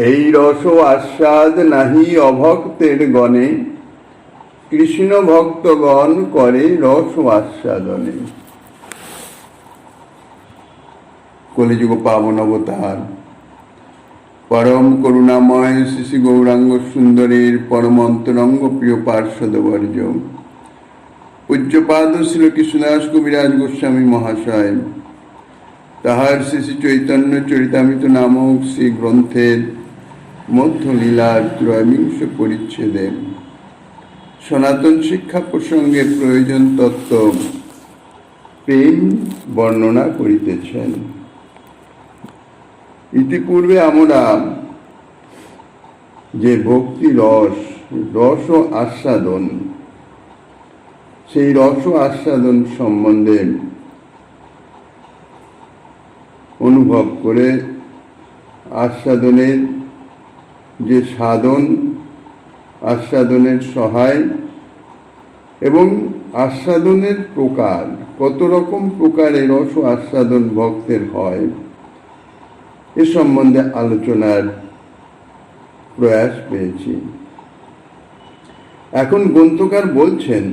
এই রস আস্বাদ নাহি অভক্তের গণে, কৃষ্ণ ভক্তগণ করে রস আস্বাদনে। কলিযুগ পাবন অবতার পরম করুণাময় শ্রী শ্রী গৌরাঙ্গ সুন্দরের পরম অন্তরঙ্গ প্রিয় পার্শ্বদবর্য পূজ্যপাদ শ্রী কৃষ্ণদাস কবিরাজ গোস্বামী মহাশয় তাহার শ্রী শ্রী চৈতন্য চরিতামৃত নামক শ্রী গ্রন্থের মধ্যলীলার ৩৩ পরিচ্ছেদে সনাতন শিক্ষা প্রসঙ্গে প্রয়োজন তত্ত্ব প্রেম বর্ণনা করিতেছেন। ইতিপূর্বে আমরা যে ভক্তি রস রস ও আস্বাদন, সেই রস ও আস্বাদন সম্বন্ধে অনুভব করে আস্বাদনের যে সাধন, আস্বাদনের সহায় এবং আস্বাদনের প্রকার, কত রকম প্রকারে রস ও আস্বাদন ভক্তের হয় এ সম্বন্ধে আলোচনার প্রয়াস পেয়েছি। এখন গ্রন্থকার বলছেন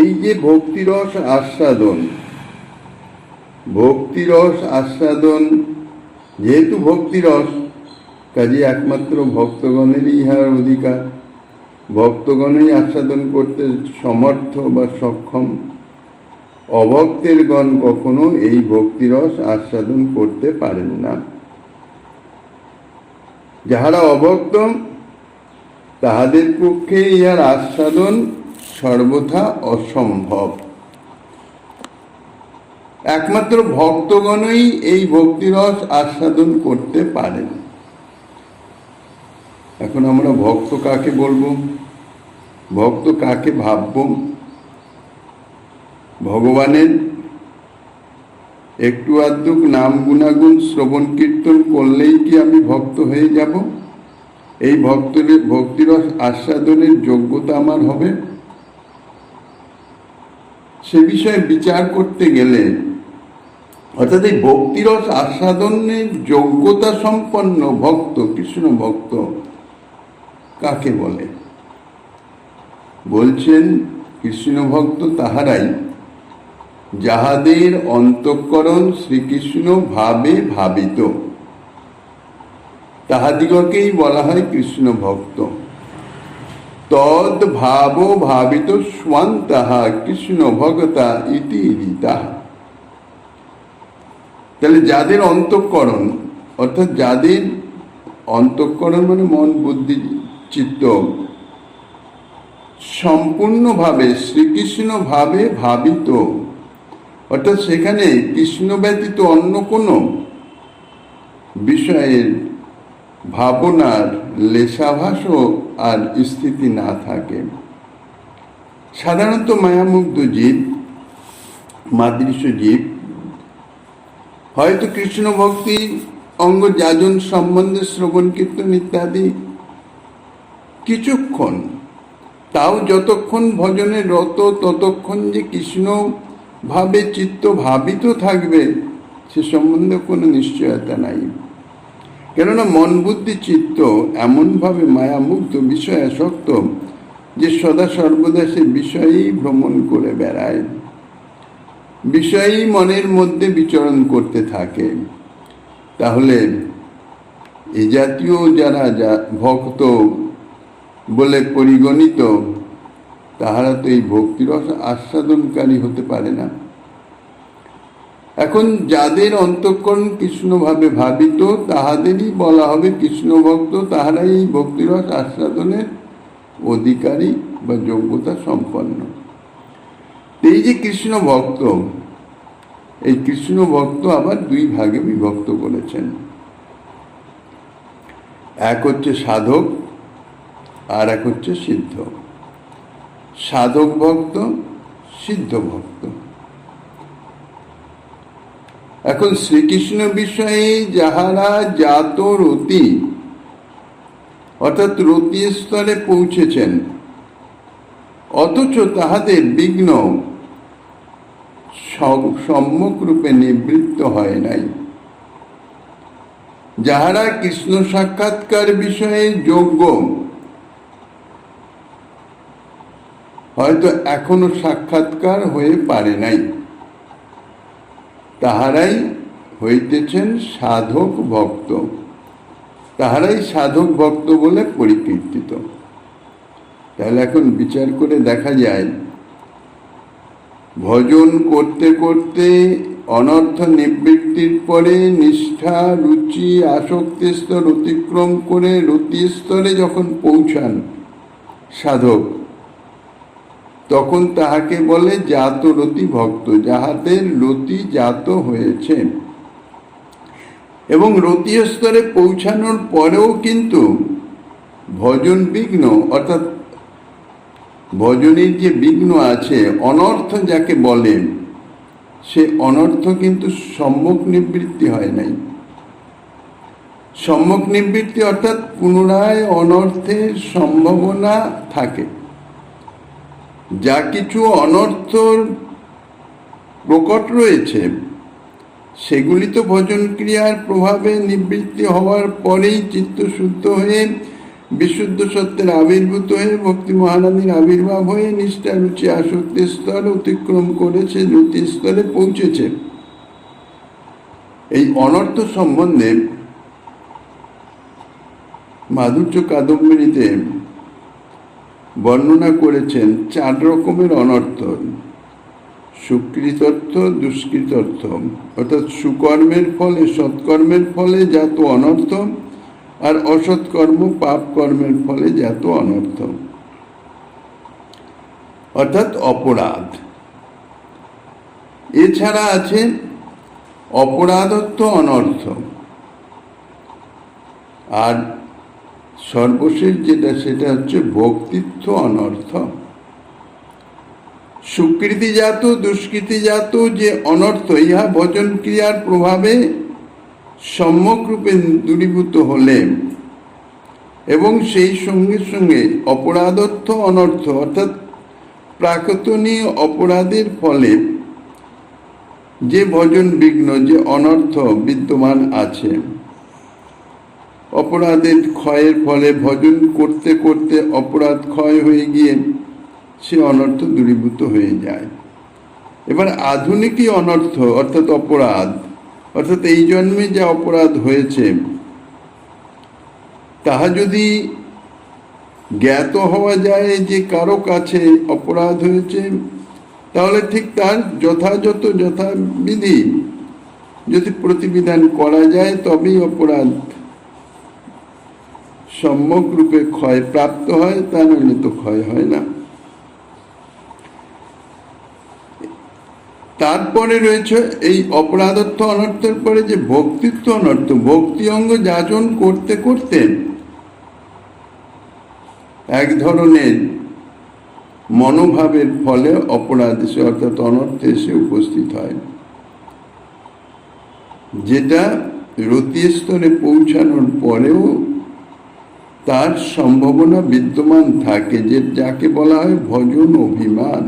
এই যে ভক্তিরস আস্বাদন, ভক্তিরস আস্বাদন যেহেতু ভক্তিরস, কাজে একমাত্র ভক্তগণেরই ইহার অধিকার, ভক্তগণই আস্বাদন করতে সমর্থ বা সক্ষম। অভক্তের গণ কখনো এই ভক্তিরস আস্বাদন করতে পারেন না। যাহারা অভক্ত তাহাদের পক্ষে ইহার আস্বাদন সর্বথা অসম্ভব। একমাত্র ভক্তগণই এই ভক্তিরস আস্বাদন করতে পারেন। এখন আমরা ভক্ত কাকে বলবো, ভক্ত কাকে ভাবব? ভগবানের একটু আধটুক নাম গুণাগুণ শ্রবণ কীর্তন করলেই কি আমি ভক্ত হয়ে যাব? এই ভক্তিরস আস্বাদনের যোগ্যতা আমার হবে? সে বিষয়ে বিচার করতে গেলে, অর্থাৎ এই ভক্তিরস আস্বাদনের যোগ্যতা সম্পন্ন ভক্ত, কৃষ্ণ ভক্ত কাকে বলে? বলছেন কৃষ্ণ ভক্ত তাহারাই যাহাদের অন্তঃকরণ শ্রীকৃষ্ণ ভাবে ভাবিত, তাহাদিগকেই বলা হয় কৃষ্ণ ভক্ত। তদ ভাব ভাবিত স্বান্তাহা কৃষ্ণ ভগতা ইতি রীতাহা। তাহলে যাদের অন্তঃকরণ, অর্থাৎ যাদের অন্তঃকরণ মানে মন বুদ্ধি চিত্ত সম্পূর্ণভাবে শ্রীকৃষ্ণ ভাবে ভাবিত, অর্থাৎ সেখানে কৃষ্ণ ব্যতীত অন্য কোনো বিষয়ের ভাবনার লেশাভাসও আর স্থিতি না থাকে। সাধারণত মায়ামুগ্ধ জীব, মাদৃশ্য জীব হয়তো কৃষ্ণ ভক্তি অঙ্গ যাজন সম্বন্ধে শ্রবণ কীর্তন ইত্যাদি কিছুক্ষণ, তাও যতক্ষণ ভজনে রত ততক্ষণ যে কৃষ্ণ ভাবে চিত্ত ভাবিত থাকবে সে সম্বন্ধে কোনো নিশ্চয়তা নাই। কেননা মন বুদ্ধি চিত্ত এমনভাবে মায়ামুগ্ধ বিষয়াসক্ত যে সদা সর্বদা সে বিষয়েই ভ্রমণ করে বেড়ায়, বিষয়ই মনের মধ্যে বিচরণ করতে থাকে। তাহলে এ জাতীয় যারা ভক্ত বলে পরিগণিত, তাহারা তো এই ভক্তিরস আস্বাদনকারী হতে পারে না। এখন যাদের অন্তঃকরণ কৃষ্ণভাবে ভাবিত তাহাদেরই বলা হবে কৃষ্ণ ভক্ত, তাহারাই এই ভক্তিরস আস্বাদনের অধিকারী বা যোগ্যতা সম্পন্ন। এই যে কৃষ্ণ ভক্ত, এই কৃষ্ণ ভক্ত আবার দুই ভাগে বিভক্ত করেছেন। এক হচ্ছে সাধক আর এক হচ্ছে সিদ্ধ। সাধক ভক্ত, সিদ্ধ ভক্ত। এখন শ্রীকৃষ্ণ বিষয়ে যাহারা জাত রতি, অর্থাৎ রতি স্তরে পৌঁছেছেন, অথচ তাহাদের বিঘ্ন সম্যক রূপে নিবৃত্ত হয় নাই, যাহারা কৃষ্ণ সাক্ষাৎকার বিষয়ে যোগ্য, হয়তো এখনো সাক্ষাৎকার হয়ে পারে নাই, তাহারাই হইতেছেন সাধক ভক্ত, তাহারাই সাধক ভক্ত বলে পরিকীর্তিত। তাহলে এখন বিচার করে দেখা যায়, ভজন করতে করতে অনর্থ নিবৃত্তির পরে নিষ্ঠা, রুচি, আসক্তি স্তর অতিক্রম করে রতি স্তরে যখন পৌঁছান সাধক, তখন তাহাকে বলে জাত রতি ভক্ত, যাহাদের রতি জাত হয়েছে। এবং রতি স্তরে পৌঁছানোর পরেও কিন্তু ভজন বিঘ্ন, অর্থাৎ ভজনের যে বিঘ্ন আছে, অনর্থ যাকে বলেন, সে অনর্থ কিন্তু সম্যক নিবৃত্তি হয় নাই। সম্যক নিবৃত্তি অর্থাৎ পুনরায় অনর্থের সম্ভাবনা থাকে। যা কিছু অনর্থর প্রকট রয়েছে, সেগুলি তো ভজন ক্রিয়ার প্রভাবে নিবৃত্তি হওয়ার পরেই চিত্ত শুদ্ধ হয়ে বিশুদ্ধ সত্যের আবির্ভূত হয়ে ভক্তি মহারানীর আবির্ভাব হয়ে নিষ্ঠা, রুচি, আসক্তি স্তর অতিক্রম করেছে, জ্যোতি স্তরে পৌঁছেছে। এই অনর্থ সম্বন্ধে মাধুর্য কাদম্বরীতে বর্ণনা করেছেন 4 রকমের অনর্থ। সুকৃতর্থ, দুষ্কৃতর্থ, অর্থাৎ সুকর্মের ফলে, সৎকর্মের ফলে জাত অনর্থ, আর অসৎকর্ম পাপ কর্মের ফলে জাত অনর্থ, অর্থাৎ অপরাধ। এছাড়া আছে অপরাধত্ব অনর্থ, আর সর্বশেষ যেটা, সেটা হচ্ছে ভক্তিত্ব অনর্থ। সুকৃতিজাত, দুষ্কৃতিজাত যে অনর্থ, ইহা ভজন ক্রিয়ার প্রভাবে সম্যক রূপে দূরীভূত হলে এবং সেই সঙ্গে সঙ্গে অপরাধত্ব অনর্থ, অর্থাৎ প্রাকতনীয় অপরাধের ফলে যে ভজন বিঘ্ন, যে অনর্থ বিদ্যমান আছে, অপরাধের ক্ষয়ের ফলে ভজন করতে করতে অপরাধ ক্ষয় হয়ে গিয়ে সে অনর্থ দূরীভূত হয়ে যায়। এবার আধুনিকই অনর্থ অর্থাৎ অপরাধ, অর্থাৎ এই জন্মে যা অপরাধ হয়েছে, তাহা যদি জ্ঞাত হওয়া যায় যে কারো কাছে অপরাধ হয়েছে, তাহলে ঠিক তার যথাযথ যথাবিধি যদি প্রতিবিধান করা যায়, তবেই অপরাধ সম্যক রূপে ক্ষয় প্রাপ্ত হয়, তা নইলে তো ক্ষয় হয় না। তারপরে রয়েছে এই অপরাধত্ব অনর্থের পরে যে ভক্তিত্ব অনর্থ। ভক্তি অঙ্গ যাজন করতে করতে এক ধরনের মনোভাবের ফলে অপরাধ এসে, অর্থাৎ অনর্থ এসে উপস্থিত হয়, যেটা রতি স্তরে পৌঁছানোর পরেও তার সম্ভাবনা বিদ্যমান থাকে, যে যাকে বলা হয় ভজন অভিমান।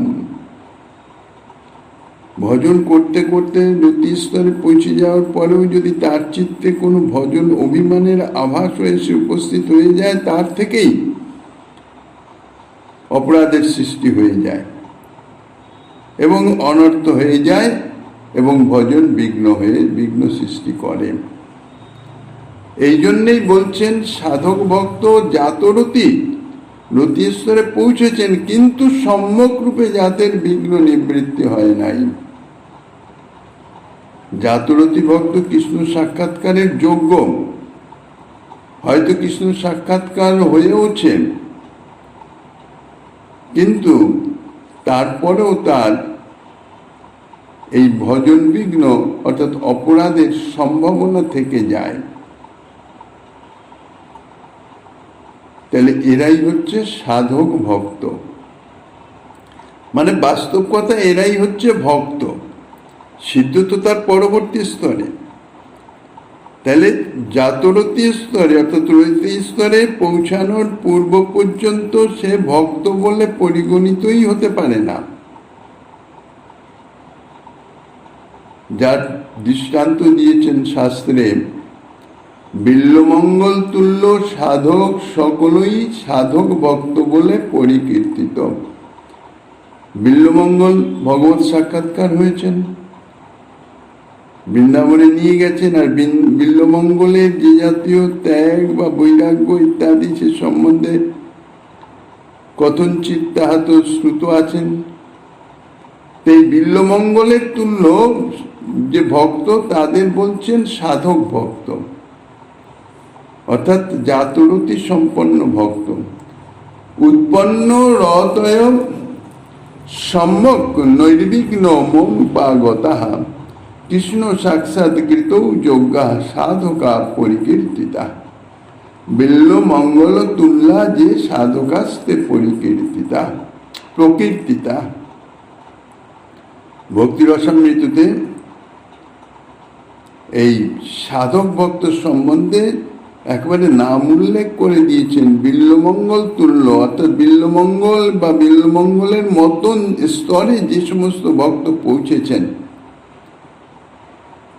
ভজন করতে করতে রতি স্তরে পৌঁছে যাওয়ার পরেও যদি তার চিত্তে কোনো ভজন অভিমানের আভাস এসে উপস্থিত হয়ে যায়, তার থেকেই অপরাধের সৃষ্টি হয়ে যায় এবং অনর্থ হয়ে যায় এবং ভজন বিঘ্ন সৃষ্টি করে। এই জন্যেই বলছেন সাধক ভক্ত জাতরতি, রতি স্তরে পৌঁছেছেন, কিন্তু সম্যক রূপে জাতের বিঘ্ন নিবৃত্তি হয় নাই। জাতরতি ভক্ত কৃষ্ণ সাক্ষাৎকারের যোগ্য, হয়তো কৃষ্ণ সাক্ষাৎকার হয়েওছেন, কিন্তু তারপরেও তার এই ভজন বিঘ্ন অর্থাৎ অপরাধের সম্ভাবনা থেকে যায়। তাহলে এরাই হচ্ছে সাধক ভক্ত, মানে বাস্তব কথা এরাই হচ্ছে ভক্ত। সিদ্ধ তো তার পরবর্তী স্তরে। তাহলে জাতরতি স্তরে অর্থাৎ রতি স্তরে পৌঁছানোর পূর্ব পর্যন্ত সে ভক্ত বলে পরিগণিতই হতে পারে না। যার দৃষ্টান্ত দিয়েছেন শাস্ত্রে বিল্বমঙ্গল তুল্য সাধক সকলই সাধক ভক্ত বলে পরিকীর্তিত। বিল্বমঙ্গল ভগবত সাক্ষাৎকার হয়েছেন, বৃন্দাবনে নিয়ে গেছেন, আর বিল্বমঙ্গলের যে জাতীয় ত্যাগ বা বৈরাগ্য ইত্যাদি সে সম্বন্ধে কথনচিৎ তাহাত শ্রুত আছেন। এই বিল্বমঙ্গলের তুল্য যে ভক্ত তাদের বলছেন সাধক ভক্ত, অর্থাৎ জাতরতি সম্পন্ন ভক্ত। উৎপন্ন রতয় সম্যক নৈর্বিঘ্ন মৌপাগতা কৃষ্ণ সাক্ষাৎকৃত যোগ্যা সাধকা পরিকীর্তিতা। বিল্বমঙ্গল তুল্যা যে সাধকাস্তে পরিকীর্তিতা প্রকীর্তিতা। ভক্তি রসামৃততে এই সাধক ভক্ত সম্বন্ধে একবারে নাম উল্লেখ করে দিয়েছেন। বিল্বমঙ্গল তুল্য, অর্থাৎ বিল্বমঙ্গল বা বিল্বমঙ্গলের মতন স্তরে যে সমস্ত ভক্ত পৌঁছেছেন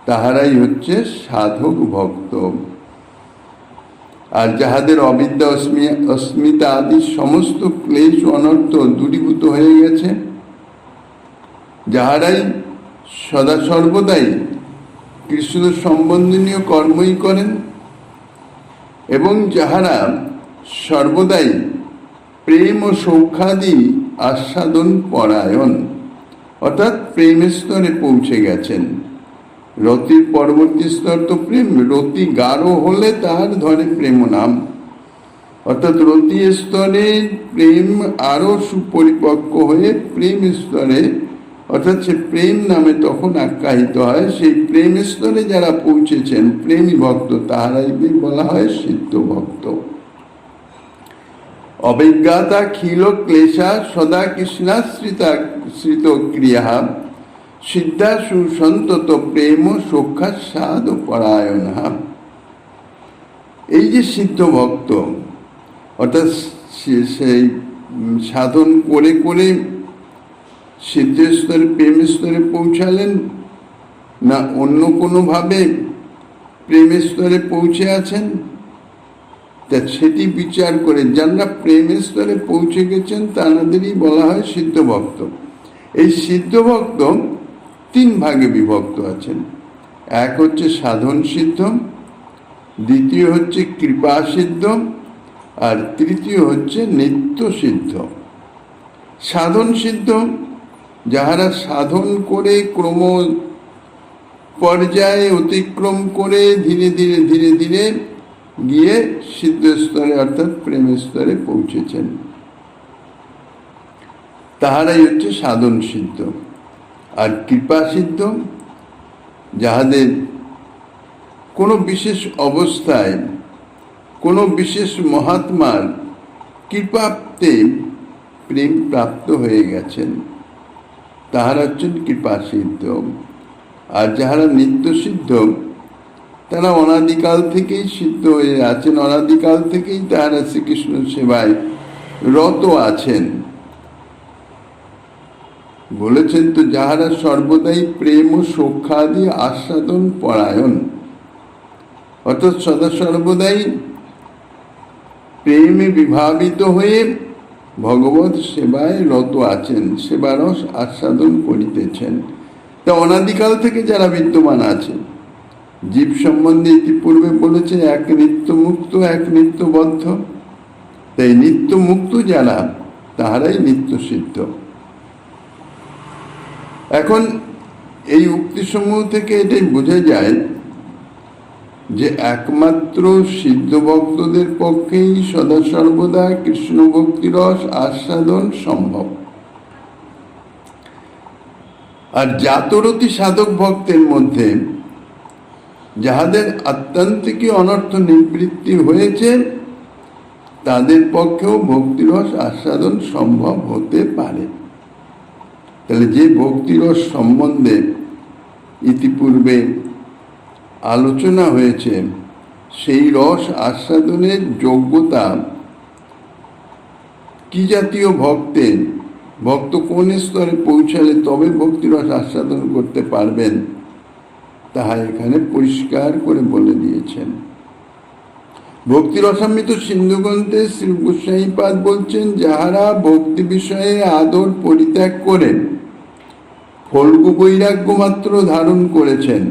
তাহারাই হচ্ছে সাধক ভক্ত। আর যাহাদের অবিদ্যা অস্মিতা আদি সমস্ত ক্লেশ অনর্থ দূরীভূত হয়ে গেছে, যাহারাই সদা সর্বদাই কৃষ্ণ সম্বন্ধনীয় কর্মই করেন এবং যাহারা সর্বদাই প্রেম ও সৌখ্যাদি আস্বাদন পরায়ণ, অর্থাৎ প্রেম স্তরে পৌঁছে গেছেন। রতির পরবর্তী স্তর তো প্রেম, রতি গাঢ় হলে তাহার ধরে প্রেম নাম, অর্থাৎ রতি স্তরে প্রেম আরো সুপরিপক্ক হয়ে প্রেম স্তরে, অর্থাৎ সে প্রেম নামে তখন আখ্যায়িত হয়। সেই প্রেম স্তরে যারা পৌঁছেছেন প্রেমী ভক্ত তাহারাই বলা হয় সিদ্ধ ভক্ত। অভিজ্ঞতা খিল ক্লেশা সদা কৃষ্ণাশ্রিত ক্রিয়া সিদ্ধা সুসন্তত প্রেম সখ্যা সাধ পরায়ণ। এই যে সিদ্ধ ভক্ত, অর্থাৎ সেই সাধন করে করে সিদ্ধ স্তরে প্রেম স্তরে পৌঁছালেন না অন্য কোনোভাবে প্রেম স্তরে পৌঁছে আছেন, তা সেটি বিচার করে যারা প্রেম স্তরে পৌঁছে গেছেন তাদেরই বলা হয় সিদ্ধ ভক্ত। এই সিদ্ধ ভক্ত তিন ভাগে বিভক্ত আছেন। এক হচ্ছে সাধন সিদ্ধ, দ্বিতীয় হচ্ছে কৃপা সিদ্ধ, আর তৃতীয় হচ্ছে নিত্য সিদ্ধ। সাধন সিদ্ধ যাহারা সাধন করে ক্রম পর্যায়ে অতিক্রম করে ধীরে ধীরে ধীরে ধীরে গিয়ে সিদ্ধ স্তরে অর্থাৎ প্রেম স্তরে পৌঁছেছেন, তাহারাই হচ্ছে সাধন সিদ্ধ। আর কৃপা সিদ্ধ যাহাদের কোনো বিশেষ অবস্থায় কোনো বিশেষ মহাত্মার কৃপাতে প্রেম প্রাপ্ত হয়ে গেছেন, তাহারা হচ্ছেন কৃপা সিদ্ধ। আর যাহারা নিত্য সিদ্ধ তারা অনাদিকাল থেকেই সিদ্ধ হয়ে আছেন, অনাদিকাল থেকেই তাহারা শ্রীকৃষ্ণ সেবায় রত আছেন। বলেছেন তো যাহারা সর্বদাই প্রেম ও সখ্যাদি আস্বাদন পরায়ণ, অর্থাৎ সদা সর্বদাই প্রেমে বিভাবিত হয়ে ভগবত সেবায় রত আছেন, সেবারস আস্বাদন করিতেছেন। তা অনাদিকাল থেকে যারা বিদ্যমান আছেন, জীব সম্বন্ধে ইতিপূর্বে বলেছে এক নিত্য মুক্ত এক নিত্যবদ্ধ, তাই নিত্য মুক্ত যারা তাহারাই নিত্য সিদ্ধ। এখন এই উক্তিসমূহ থেকে এটাই বোঝা যায় যে একমাত্র সিদ্ধ ভক্তদের পক্ষেই সদা সর্বদা কৃষ্ণ ভক্তিরস আস্বাদন সম্ভব। আর জাতরতি সাধক ভক্তের মধ্যে যাহাদের আত্যন্তিকী অনর্থ নিবৃত্তি হয়েছে তাদের পক্ষেও ভক্তিরস আস্বাদন সম্ভব হতে পারে। তাহলে যে ভক্তিরস সম্বন্ধে ইতিপূর্বে আলোচনা হয়েছে সেই রস আস্বাদনের যোগ্যতা কি জাতীয় ভক্তের, ভক্ত কোন স্তরে পৌঁছালে তবে ভক্তিরস আস্বাদন করতে পারবেন তাহা এখানে পরিষ্কার করে বলে দিয়েছেন। ভক্তি রসামৃত সিন্ধু গ্রন্থে শ্রী গোস্বামীপাদ বলছেন, যাহারা ভক্তি বিষয়ে আদর পরিত্যাগ করে ফল্গু বৈরাগ্য মাত্র ধারণ করেছেন,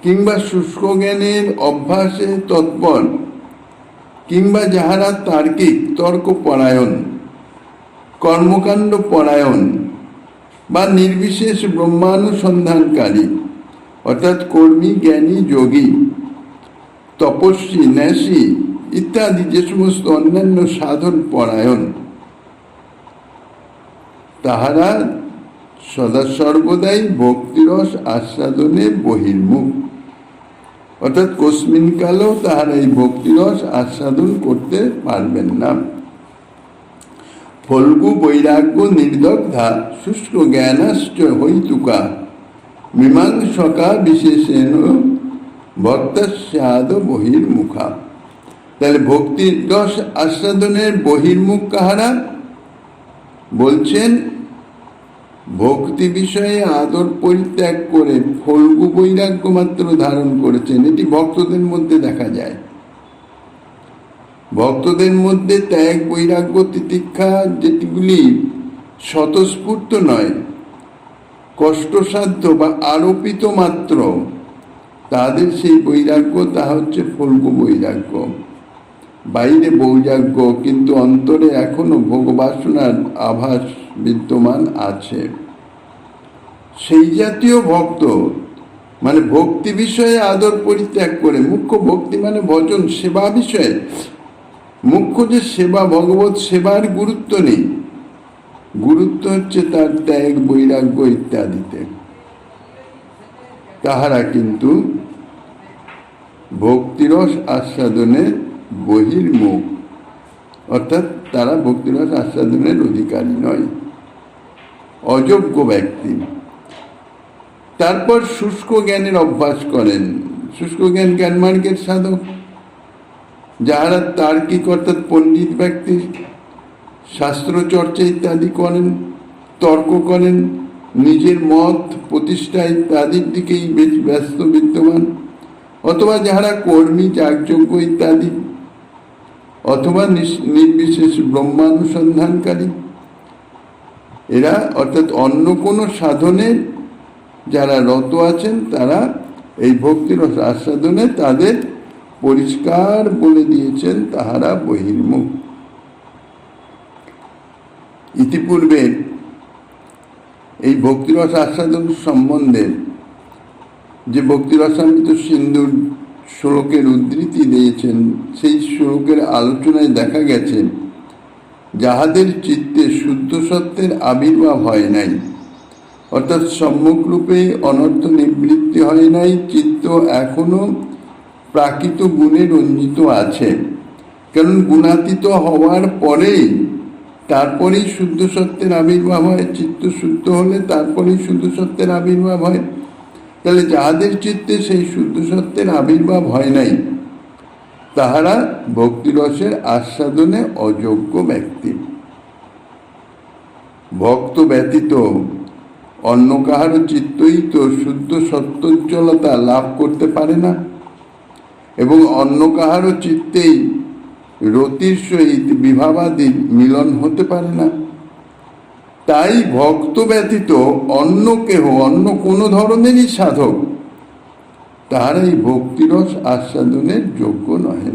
কিংবা শুষ্ক জ্ঞানের অভ্যাসে তৎপর, কিংবা যাহারা তার্কিক তর্ক পরায়ণ, কর্মকাণ্ড পরায়ণ বা নির্বিশেষ ব্রহ্মানুসন্ধানকারী, অর্থাৎ কর্মী, জ্ঞানী, যোগী, তপস্বী, ন্যাসী ইত্যাদি যে সমস্ত অন্যান্য সাধন পরায়ণ, তাহারা সদা সর্বদাই ভক্তিরস আস্বাদনে বহির্মুখ, অর্থাৎ কস্মিন কালেও তাহারা এই ভক্তিরস আস্বাদন করতে পারবেন না। ফল্গু বৈরাগ্য নির্দগ্ধা শুষ্ক জ্ঞানাশ্চ হইতুকা মীমাংসকা বিশেষেণ ভক্তাস্যাদ বহির্মুখা। তাহলে ভক্তির রস আস্বাদনের বহির্মুখ কাহারা? বলছেন, ভক্তি বিষয়ে আদর পরিত্যাগ করে ফল্গু বৈরাগ্য মাত্র ধারণ করেছেন। এটি ভক্তদের মধ্যে দেখা যায়। ভক্তদের মধ্যে ত্যাগ, বৈরাগ্য, তিতিক্ষা যেগুলি স্বতঃস্ফূর্ত নয়, কষ্টসাধ্য বা আরোপিত মাত্র, তাদের সেই বৈরাগ্য, তা হচ্ছে ফল্গু বৈরাগ্য। বাইরে বৈরাগ্য, কিন্তু অন্তরে এখনো ভোগবাসনার আভাস বিদ্যমান আছে। সেই জাতীয় ভক্ত, মানে ভক্তি বিষয়ে আদর পরিত্যাগ করে, মুখ্য ভক্তি মানে ভজন সেবা বিষয়ে, মুখ্য যে সেবা, ভগবত সেবার গুরুত্ব নেই, গুরুত্ব হচ্ছে তার ত্যাগ, বৈরাগ্য ইত্যাদিতে, তাহারা কিন্তু ভক্তিরস আস্বাদনে বহির্মুখ, অর্থাৎ তারা ভক্তিরস আস্বাদনের অধিকারী নয়, অযোগ্য ব্যক্তি। তারপর শুষ্ক জ্ঞানের অভ্যাস করেন। শুষ্ক জ্ঞান জ্ঞানমার্গের সাধক, যাহারা তার্কিক অর্থাৎ পণ্ডিত ব্যক্তি, শাস্ত্র চর্চা ইত্যাদি করেন, তর্ক করেন, নিজের মত প্রতিষ্ঠা ইত্যাদির দিকেই বেশ ব্যস্ত বিদ্যমান, অথবা যাহারা কর্মী, যাগযজ্ঞ ইত্যাদি, অথবা নির্বিশেষ ব্রহ্মানুসন্ধানকারী, এরা অর্থাৎ অন্য কোনো সাধনে যারা রত আছেন, তারা এই ভক্তিরস আস্বাদনে তাদের পরিষ্কার বলে দিয়েছেন, তাহারা বহির্মুখ। ইতিপূর্বে এই ভক্তিরস আস্বাদন সম্বন্ধে যে ভক্তিরসামৃত সিন্ধুর শ্লোকের উদ্ধৃতি দিয়েছেন, সেই শ্লোকের আলোচনায় দেখা গেছে, যাহাদের চিত্তে শুদ্ধ সত্যের আবির্ভাব হয় নাই, অর্থাৎ সম্মুখরূপে অনর্থ নিবৃত্তি হয় নাই, চিত্ত এখনো প্রাকৃত গুণে রঞ্জিত আছে। কারণ গুণাতীত হওয়ার পরেই তারপরেই শুদ্ধ সত্যের আবির্ভাব হয়। চিত্ত শুদ্ধ হলে তারপরেই শুদ্ধ সত্যের আবির্ভাব হয়। তাহলে যাহাদের চিত্তে সেই শুদ্ধ সত্যের আবির্ভাব হয় নাই, তাহারা ভক্তিরসের আস্বাদনে অযোগ্য ব্যক্তি। ভক্ত ব্যতীত অন্য কাহারও চিত্তই তো শুদ্ধ সত্যোজ্জ্বলতা লাভ করতে পারে না, এবং অন্য কাহারও চিত্তেই রতির সহিত বিভাবাদির মিলন হতে পারে না। তাই ভক্ত ব্যতীত অন্য কেহ, অন্য কোনো ধরনেরই সাধক, তাহারা এই ভক্তিরস আস্বাদনের যোগ্য নহে।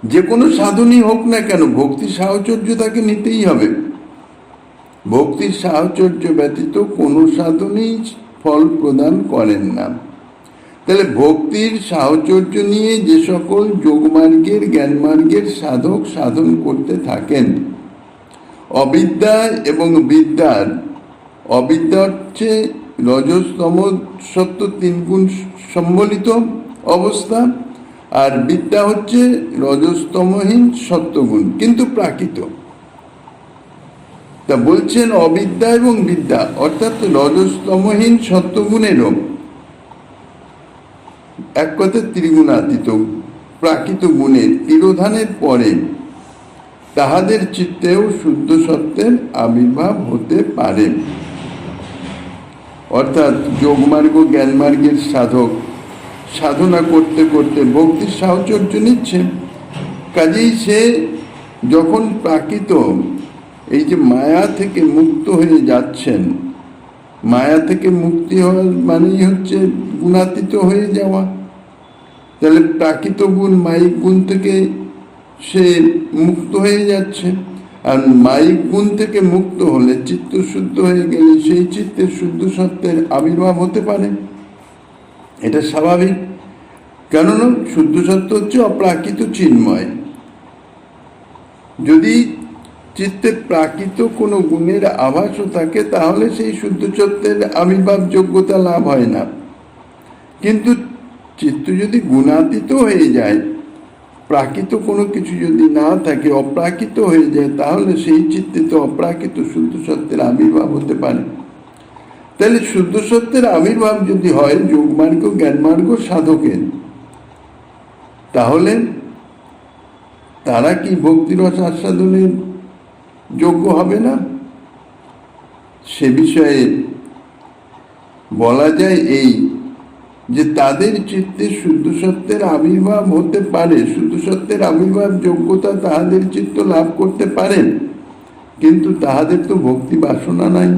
যে কোনো সাধনই হোক না কেন, ভক্তির সাহচর্য তাকে নিতেই হবে। ভক্তির সাহচর্য ব্যতীত কোনো সাধনই ফল প্রদান করেন না। তাহলে ভক্তির সাহচর্য নিয়ে যে সকল যোগমার্গের, জ্ঞানমার্গের সাধক সাধন করতে থাকেন, অবিদ্যা এবং বিদ্যার, অবিদ্যা হচ্ছে রজস তম সত্য তিন গুণ সম্বলিত অবস্থা, আর বিদ্যা হচ্ছে রজস্তমহীন সত্যগুণ কিন্তু প্রাকৃত। তা বলছেন অবিদ্যা এবং বিদ্যা, অর্থাৎ রজস্তমহীন সত্যগুণেরও এক কথায় ত্রিগুণাতীত প্রাকৃত গুণের তিরোধানের পরে তাহাদের চিত্তেও শুদ্ধ সত্যের আবির্ভাব হতে পারে। অর্থাৎ যোগমার্গ, জ্ঞানমার্গের সাধক সাধনা করতে করতে ভক্তির সাহচর্য নিচ্ছে। কাজেই সে যখন প্রাকৃত এই যে মায়া থেকে মুক্ত হয়ে যাচ্ছেন, মায়া থেকে মুক্তি হওয়ার মানেই হচ্ছে গুণাতীত হয়ে যাওয়া। তাহলে প্রাকৃত গুণ মায়িক গুণ থেকে সে মুক্ত হয়ে যাচ্ছে। আর মায়িক গুণ থেকে মুক্ত হলে, চিত্ত শুদ্ধ হয়ে গেলে সেই চিত্তের শুদ্ধ সত্যের আবির্ভাব হতে পারে। এটা স্বাভাবিক, কেননা শুদ্ধ সত্য হচ্ছে অপ্রাকৃত চিন্ময়। যদি চিত্তে প্রাকৃত কোনো গুণের আভাসও থাকে তাহলে সেই শুদ্ধ সত্যের আবির্ভাব যোগ্যতা লাভ হয় না। কিন্তু চিত্ত যদি গুণাতীত হয়ে যায়, প্রাকৃত কোনো কিছু যদি না থাকে, অপ্রাকৃত হয়ে যায়, তাহলে সেই চিত্তে তো অপ্রাকৃত শুদ্ধ সত্যের আবির্ভাব হতে পারে। তাহলে শুদ্ধ সত্যের আবির্ভাব যদি হয় যোগমার্গ জ্ঞানমার্গ সাধকের, তাহলে তারা কি ভক্তিরস আস্বাদনের যোগ্য হবে না? সে বিষয়ে বলা যায় এই যে তাদের চিত্তে শুদ্ধ সত্যের আবির্ভাব হতে পারে, শুদ্ধ সত্যের আবির্ভাব যোগ্যতা তাহাদের চিত্ত লাভ করতে পারেন, কিন্তু তাহাদের তো ভক্তি বাসনা নাই,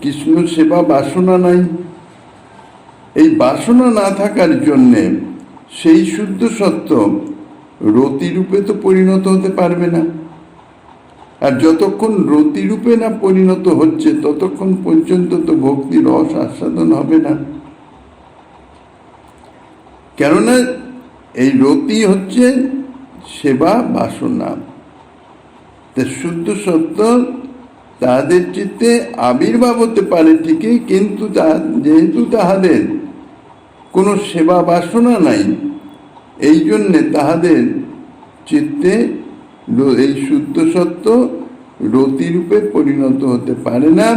কৃষ্ণ সেবা বাসনা নাই। এই বাসনা না থাকার জন্যে সেই শুদ্ধ সত্য রতিরূপে তো পরিণত হতে পারবে না। আর যতক্ষণ রতিরূপে না পরিণত হচ্ছে ততক্ষণ পর্যন্ত তো ভক্তি রস আস্বাদন হবে না। কেননা এই রতি হচ্ছে সেবা বাসনা। শুদ্ধ সত্য তাহাদের চিত্তে আবির্ভাব হতে পারে ঠিকই, কিন্তু যেহেতু তাহাদের কোনো সেবা বাসনা নাই, এই জন্যে তাহাদের চিত্তে এই শুদ্ধ সত্য রতিরূপে পরিণত হতে পারে না।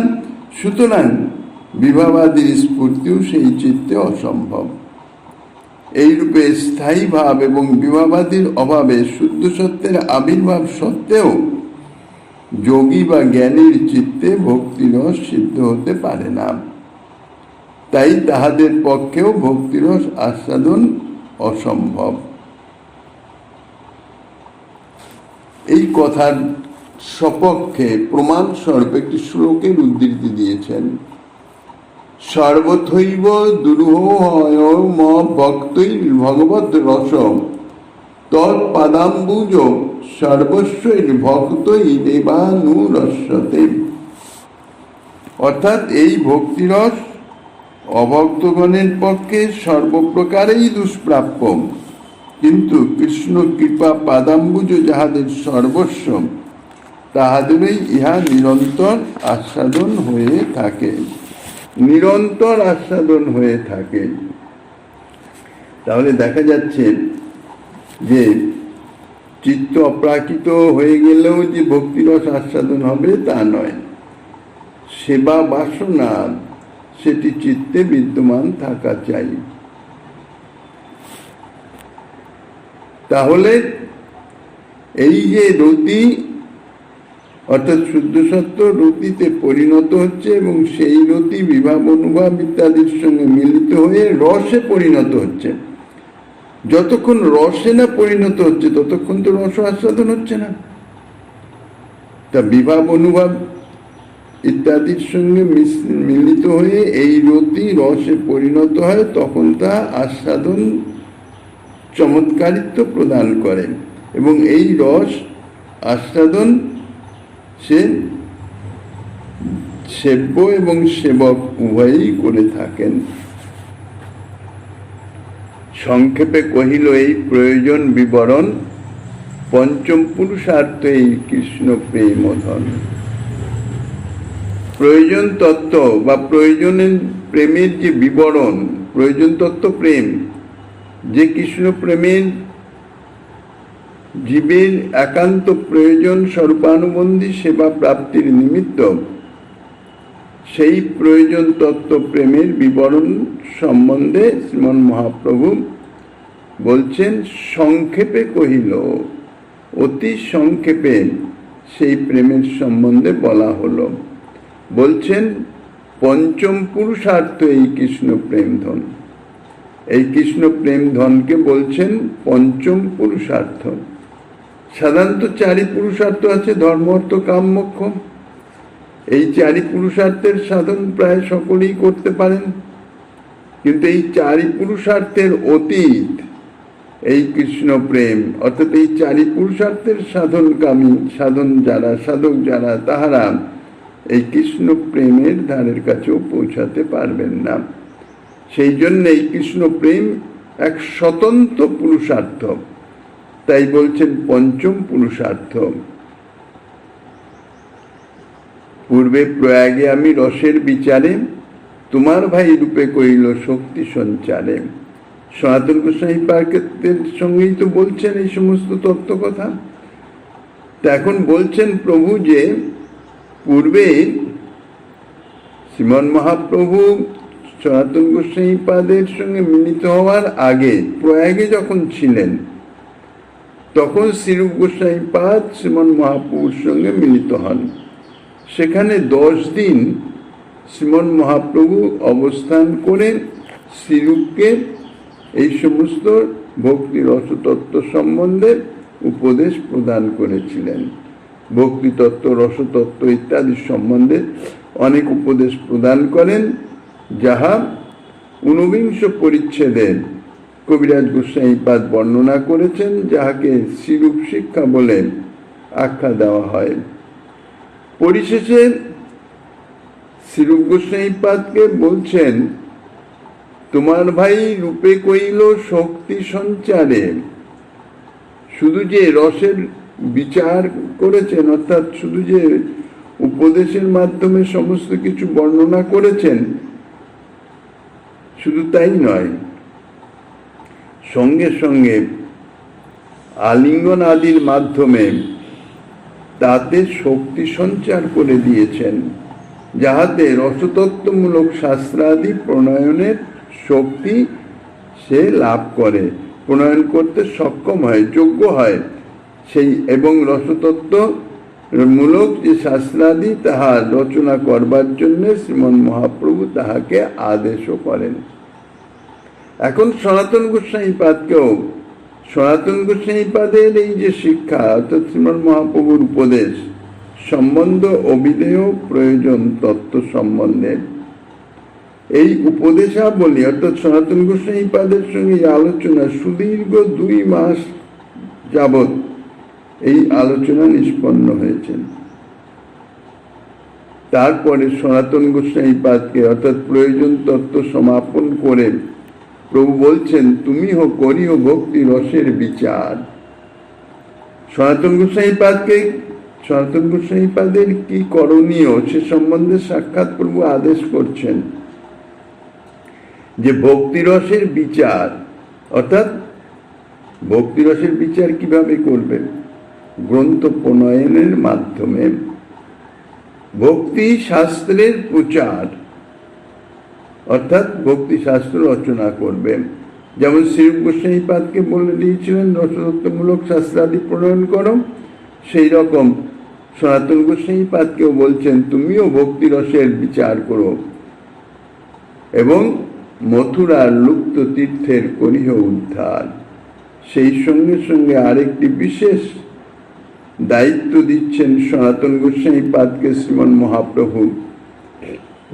সুতরাং বিভাবাদীর স্ফূর্তিও সেই চিত্তে অসম্ভব। এইরূপে স্থায়ী ভাব এবং বিভাবাদীর অভাবে শুদ্ধ সত্যের আবির্ভাব সত্ত্বেও যোগী বা জ্ঞানীর চিত্তে ভক্তিরস সিদ্ধ হতে পারে না। তাই তাহাদের পক্ষেও ভক্তিরস আস্বাদন অসম্ভব। এই কথার সপক্ষে প্রমাণ স্বরূপ একটি শ্লোকের উদ্ধৃতি দিয়েছেন। সর্বথৈব দুরূহয় ম ভক্তৈ ভগবৎ রস তৎপাদাম্বুজ সর্বস্বৈ ভক্তৈ দেবানুরস্যতে। অর্থাৎ এই ভক্তিরস অভক্তগণের পক্ষে সর্বপ্রকারেই দুষ্প্রাপ্য, কিন্তু কৃষ্ণ কৃপা পাদাম্বুজ যাহাদের সর্বস্ব, তাহাদেরই ইহা নিরন্তর আস্বাদন হয়ে থাকে, নিরন্তর আস্বাদন হয়ে থাকে। তাহলে দেখা যাচ্ছে যে চিত্ত অপ্রাকৃত হয়ে গেলেও যে ভক্তিরস আস্বাদন হবে তা নয়, সেবা বাসনা সেটি চিত্তে বিদ্যমান থাকা চাই। তাহলে এই যে রতি অর্থাৎ শুদ্ধ সত্য রতিতে পরিণত হচ্ছে এবং সেই রতি বিভাব অনুভব ইত্যাদির সঙ্গে মিলিত হয়ে রসে পরিণত হচ্ছে। যতক্ষণ রসে না পরিণত হচ্ছে ততক্ষণ তো রস আস্বাদন হচ্ছে না। তা বিভাব অনুভব ইত্যাদির সঙ্গে মিলিত হয়ে এই রতি রসে পরিণত হয়, তখন তা আস্বাদন চমৎকারিত্ব প্রদান করে এবং এই রস আস্বাদন সে সেব্য এবং সেবক উভয়ই করে থাকেন। সংক্ষেপে কহিল এই প্রয়োজন বিবরণ, পঞ্চম পুরুষার্থ এই কৃষ্ণ প্রেমধন। প্রয়োজন তত্ত্ব বা প্রয়োজনের প্রেমের যে বিবরণ, প্রয়োজন তত্ত্ব প্রেম, যে কৃষ্ণ প্রেমের জীবের একান্ত প্রয়োজন স্বরূপানুবন্ধী সেবা প্রাপ্তির নিমিত্ত, সেই প্রয়োজন তত্ত্ব প্রেমের বিবরণ সম্বন্ধে শ্রীমন মহাপ্রভু বলছেন সংক্ষেপে কহিল, অতি সংক্ষেপে সেই প্রেমের সম্বন্ধে বলা হলো। বলছেন পঞ্চম পুরুষার্থ এই কৃষ্ণ প্রেমধন। এই কৃষ্ণ প্রেম ধনকে বলছেন পঞ্চম পুরুষার্থ। সাধারণত চারি পুরুষার্থ আছে, ধর্ম অর্থ কাম মোক্ষ। এই চারি পুরুষার্থের সাধন প্রায় সকলেই করতে পারেন, কিন্তু এই চারি পুরুষার্থের অতীত এই কৃষ্ণ প্রেম, অর্থাৎ এই চারি পুরুষার্থের সাধনকামী সাধক যারা তাহারা এই কৃষ্ণ প্রেমের ধারের কাছেও পৌঁছাতে পারবেন না। সেই জন্য এই কৃষ্ণ প্রেম এক স্বতন্ত্র পুরুষার্থ, তাই বলছেন পঞ্চম পুরুষার্থ। পূর্বে প্রয়াগে আমি রসের বিচারে, তোমার ভাই রূপে কইল শক্তি সঞ্চারে। সনাতন গোস্বামী পার্কের সঙ্গেই তো বলছেন এই সমস্ত তত্ত্ব কথা। তা এখন বলছেন প্রভু যে পূর্বে শ্রীমন মহাপ্রভু সনাতন গোস্বামী পাদের সঙ্গে মিলিত হওয়ার আগে প্রয়াগে যখন ছিলেন, তখন শ্রীরূপ গোস্বামী পাদ শ্রীমন মহাপ্রভুর সঙ্গে মিলিত হন। সেখানে 10 দিন শ্রীমন মহাপ্রভু অবস্থান করে শ্রীরূপকে এই সমস্ত ভক্তি রসতত্ত্ব সম্বন্ধে উপদেশ প্রদান করেছিলেন। ভক্তিতত্ত্ব, রসতত্ত্ব ইত্যাদি সম্বন্ধে অনেক উপদেশ প্রদান করেন, যাহা 49 পরিচ্ছেদে কবিরাজ গোস্বামীপাদ বর্ণনা করেছেন, যাহাকে শ্রীরূপ শিক্ষা বলে আখ্যা দেওয়া হয়। পরিশেষে শ্রীরূপ গোস্বামীপাদকে বলছেন, তোমার ভাই রূপে কইল শক্তি সঞ্চারে। শুধু যে রসের বিচার করেছেন, অর্থাৎ শুধু যে উপদেশের মাধ্যমে সমস্ত কিছু বর্ণনা করেছেন, শুধু তাই নয়, সঙ্গে সঙ্গে আলিঙ্গন আদির মাধ্যমে তাতে শক্তি সঞ্চার করে দিয়েছেন, যাহাতে রসতত্ত্বমূলক শাস্ত্রাদি প্রণয়নের শক্তি সে লাভ করে, প্রণয়ন করতে সক্ষম হয়, যোগ্য হয়। সেই এবং রসতত্ত্ব মূলক যে শাস্ত্রাদি তাহা রচনা করবার জন্য শ্রীমন মহাপ্রভু তাহাকে আদেশও করেন। এখন সনাতন গোস্বামীপাদকেও সনাতন গোস্বামীপাদের এই যে শিক্ষা, অর্থাৎ শ্রীমন মহাপ্রভুর উপদেশ সম্বন্ধ অবিধেয় প্রয়োজন তত্ত্ব সম্বন্ধে এই উপদেশাবলী, অর্থাৎ সনাতন গোস্বামীপাদের সঙ্গে আলোচনা সুদীর্ঘ 2 মাস যাবৎ এই আলোচনা নিষ্পন্ন হয়েছেন। তারপরে সনাতন গোস্বামীপাদকে অর্থাৎ প্রয়োজন তত্ত্ব সমাপন করে প্রভু বলছেন, তুমি করিও ভক্তি রসের বিচার। সনাতন গোস্বামীপাদের কি করণীয় সে সম্বন্ধে সাক্ষাৎ প্রভু আদেশ করছেন যে ভক্তিরসের বিচার, অর্থাৎ ভক্তিরসের বিচার কিভাবে করবেন? গ্রন্থ প্রণয়নের মাধ্যমে ভক্তি শাস্ত্রের প্রচার, অর্থাৎ ভক্তি শাস্ত্র রচনা করবেন। যেমন শ্রীরূপ গোস্বামীপাদকে বলে দিয়েছিলেন রসতত্ত্বমূলক শাস্ত্রাদি প্রণয়ন করো, সেই রকম সনাতন গোস্বামীপাদকেও বলছেন তুমিও ভক্তি রসের বিচার করো এবং মথুরার লুপ্ত তীর্থের করিহ উদ্ধার। সেই সঙ্গে সঙ্গে আরেকটি বিশেষ দায়িত্ব দিচ্ছেন সনাতন গোস্বামীপাদকে শ্রীমন মহাপ্রভু,